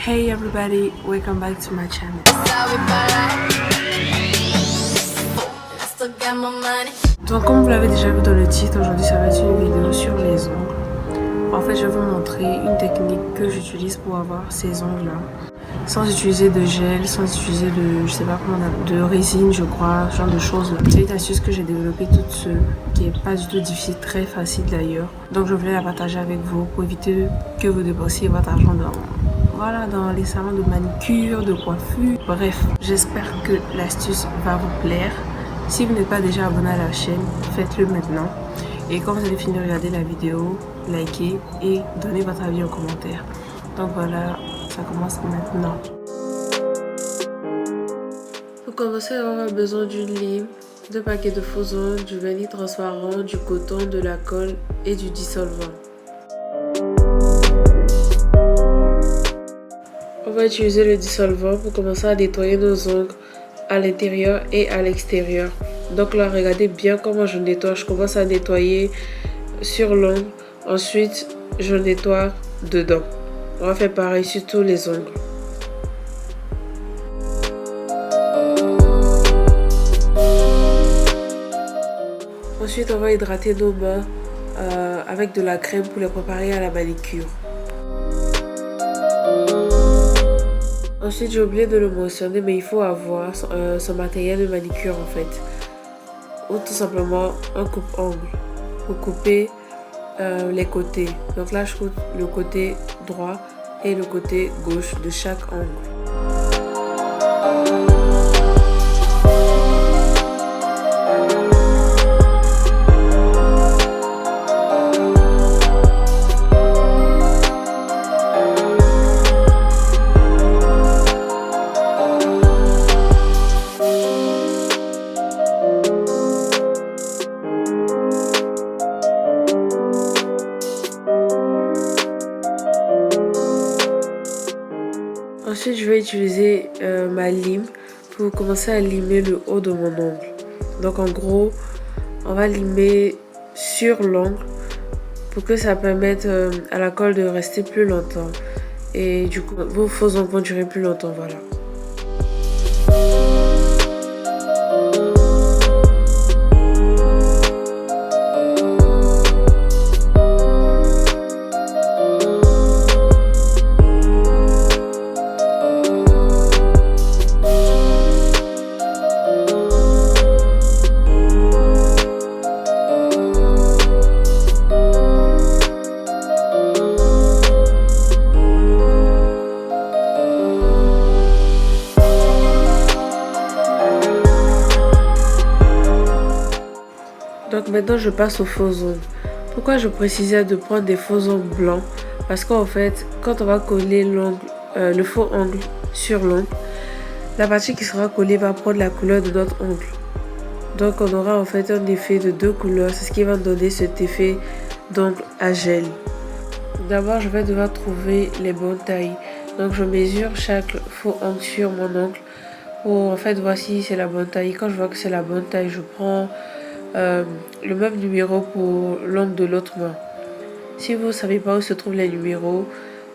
Hey everybody, welcome back to my channel. Donc comme vous l'avez déjà vu dans le titre, aujourd'hui ça va être une vidéo sur les ongles. En fait je vais vous montrer une technique que j'utilise pour avoir ces ongles là. Sans utiliser de gel, sans utiliser de, je sais pas comment on appelle, de résine je crois, ce genre de choses. C'est une astuce que j'ai développée toute seule, qui est pas du tout difficile, très facile d'ailleurs. Donc je voulais la partager avec vous pour éviter que vous dépensiez votre argent dans les salons de manicure, de coiffure. Bref, j'espère que l'astuce va vous plaire. Si vous n'êtes pas déjà abonné à la chaîne, faites-le maintenant. Et quand vous allez finir de regarder la vidéo, likez et donnez votre avis en commentaire. Donc voilà, ça commence maintenant. Pour commencer, on aura besoin d'une lime, 2 paquets de faux ongles, du vernis transparent, du coton, de la colle et du dissolvant. On va utiliser le dissolvant pour commencer à nettoyer nos ongles à l'intérieur et à l'extérieur. Donc là, regardez bien comment je nettoie. Je commence à nettoyer sur l'ongle. Ensuite, je nettoie dedans. On va faire pareil sur tous les ongles. Ensuite, on va hydrater nos mains avec de la crème pour les préparer à la manicure. Ensuite, j'ai oublié de le mentionner, mais il faut avoir son matériel de manicure en fait. Ou tout simplement un coupe-ongle pour couper les côtés. Donc là, je coupe le côté droit et le côté gauche de chaque ongle. Ensuite, je vais utiliser ma lime pour commencer à limer le haut de mon ongle. Donc en gros, on va limer sur l'ongle pour que ça permette à la colle de rester plus longtemps. Et du coup, vos faux ongles vont durer plus longtemps, voilà. Donc maintenant je passe aux faux ongles. Pourquoi je précisais de prendre des faux ongles blancs? Parce qu'en fait, quand on va coller le faux ongle sur l'ongle, la partie qui sera collée va prendre la couleur de notre ongle. Donc on aura en fait un effet de 2 couleurs. C'est ce qui va donner cet effet d'ongle à gel. D'abord, je vais devoir trouver les bonnes tailles. Donc je mesure chaque faux ongle sur mon ongle pour en fait voir si c'est la bonne taille. Quand je vois que c'est la bonne taille, je prends le même numéro pour l'ongle de l'autre main. Si vous ne savez pas où se trouvent les numéros,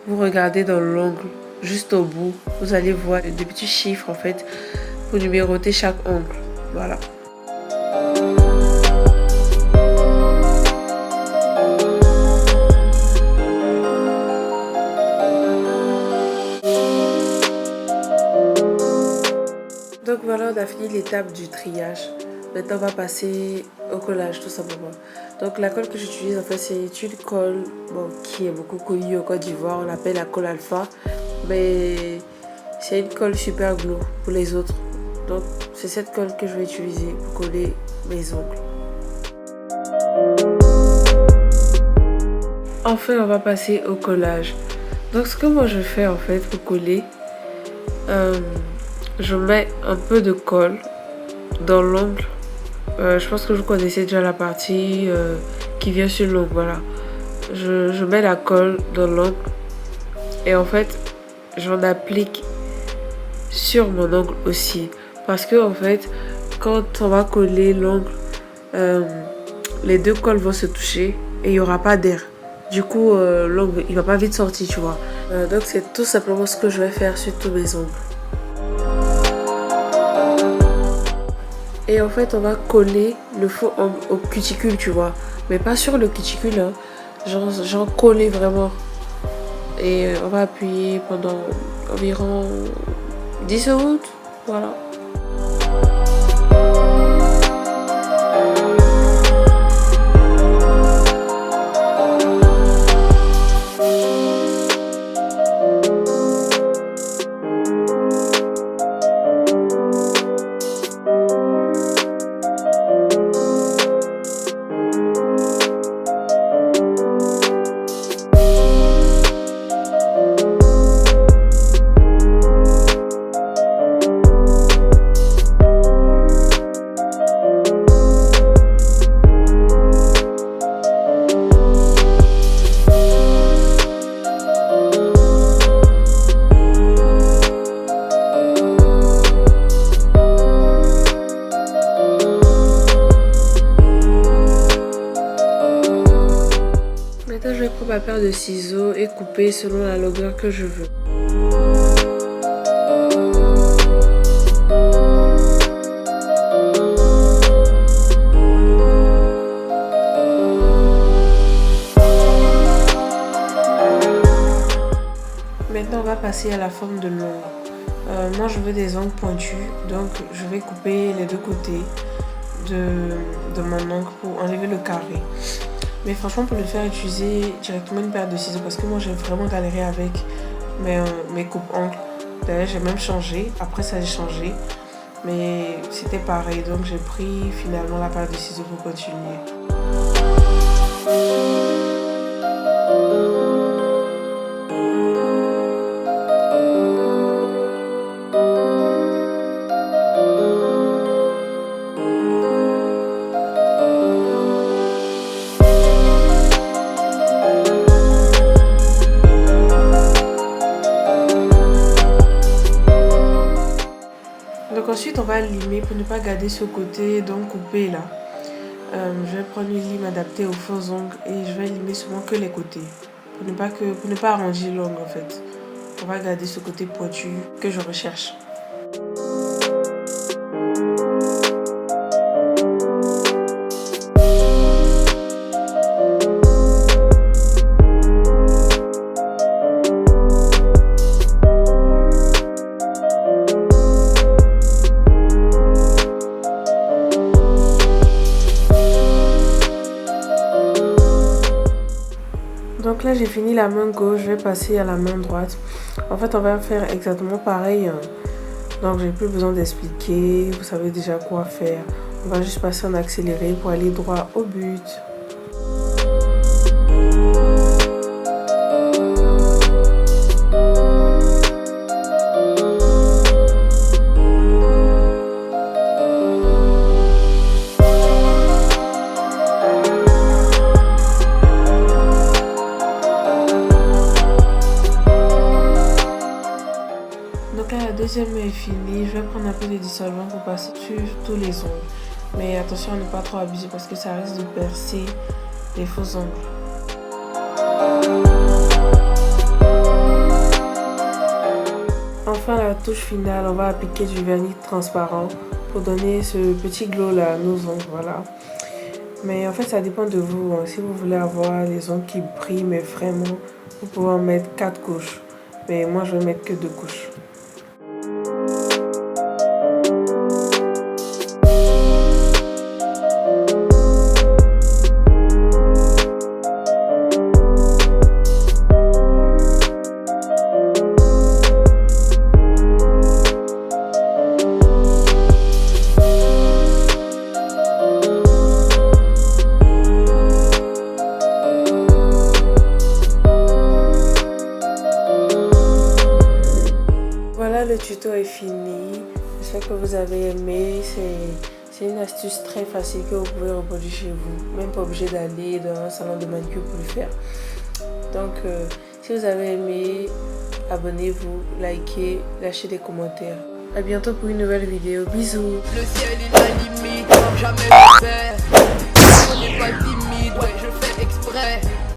vous regardez dans l'ongle juste au bout, vous allez voir des petits chiffres en fait pour numéroter chaque ongle. Voilà. Donc voilà, on a fini l'étape du triage. Maintenant, on va passer au collage tout simplement. Donc la colle que j'utilise en fait, c'est une colle qui est beaucoup connue au Côte d'Ivoire. On l'appelle la colle alpha. Mais c'est une colle super glue pour les autres. Donc c'est cette colle que je vais utiliser pour coller mes ongles. Enfin, on va passer au collage. Donc ce que moi je fais en fait pour coller, je mets un peu de colle dans l'ongle. Je pense que vous connaissez déjà la partie qui vient sur l'ongle, voilà. Je mets la colle dans l'ongle et en fait j'en applique sur mon ongle aussi, parce que en fait quand on va coller l'ongle, les deux colles vont se toucher et il n'y aura pas d'air. Du coup, l'ongle il va pas vite sortir, tu vois. Donc c'est tout simplement ce que je vais faire sur tous mes ongles. Et en fait on va coller le faux ongle au cuticule, tu vois. Mais pas sur le cuticule, hein. Genre coller vraiment. Et on va appuyer pendant environ 10 secondes. Voilà. Maintenant, je vais prendre ma paire de ciseaux et couper selon la longueur que je veux. Maintenant, on va passer à la forme de l'ongle. Moi, je veux des ongles pointus, donc je vais couper les deux côtés de mon ongle pour enlever le carré. Mais franchement, pour le faire, utiliser directement une paire de ciseaux parce que moi, j'ai vraiment galéré avec mes coupes-ongles. D'ailleurs, j'ai même changé. Après, ça a changé. Mais c'était pareil. Donc, j'ai pris finalement la paire de ciseaux pour continuer. Donc ensuite on va limer pour ne pas garder ce côté donc coupé là. Je vais prendre une lime adaptée aux faux ongles et je vais limer seulement que les côtés pour ne pas arranger l'ongle en fait. On va garder ce côté pointu que je recherche. Donc là j'ai fini la main gauche, je vais passer à la main droite. En fait on va faire exactement pareil. Donc j'ai plus besoin d'expliquer, vous savez déjà quoi faire. On va juste passer en accéléré pour aller droit au but. Donc là la deuxième est finie, je vais prendre un peu de dissolvant pour passer sur tous les ongles. Mais attention à ne pas trop abuser parce que ça risque de percer les faux ongles. Enfin la touche finale, on va appliquer du vernis transparent pour donner ce petit glow là à nos ongles, voilà. Mais en fait ça dépend de vous, hein. Si vous voulez avoir les ongles qui brillent mais vraiment, vous pouvez en mettre 4 couches. Mais moi je vais mettre que 2 couches. Le tuto est fini, j'espère que vous avez aimé. C'est une astuce très facile que vous pouvez reproduire chez vous, même pas obligé d'aller dans un salon de manucure pour le faire. Donc si vous avez aimé, abonnez-vous, likez, lâchez des commentaires. A bientôt pour une nouvelle vidéo, bisous. Le ciel est la limite, jamais je fais. On n'est pas timide, ouais je fais exprès.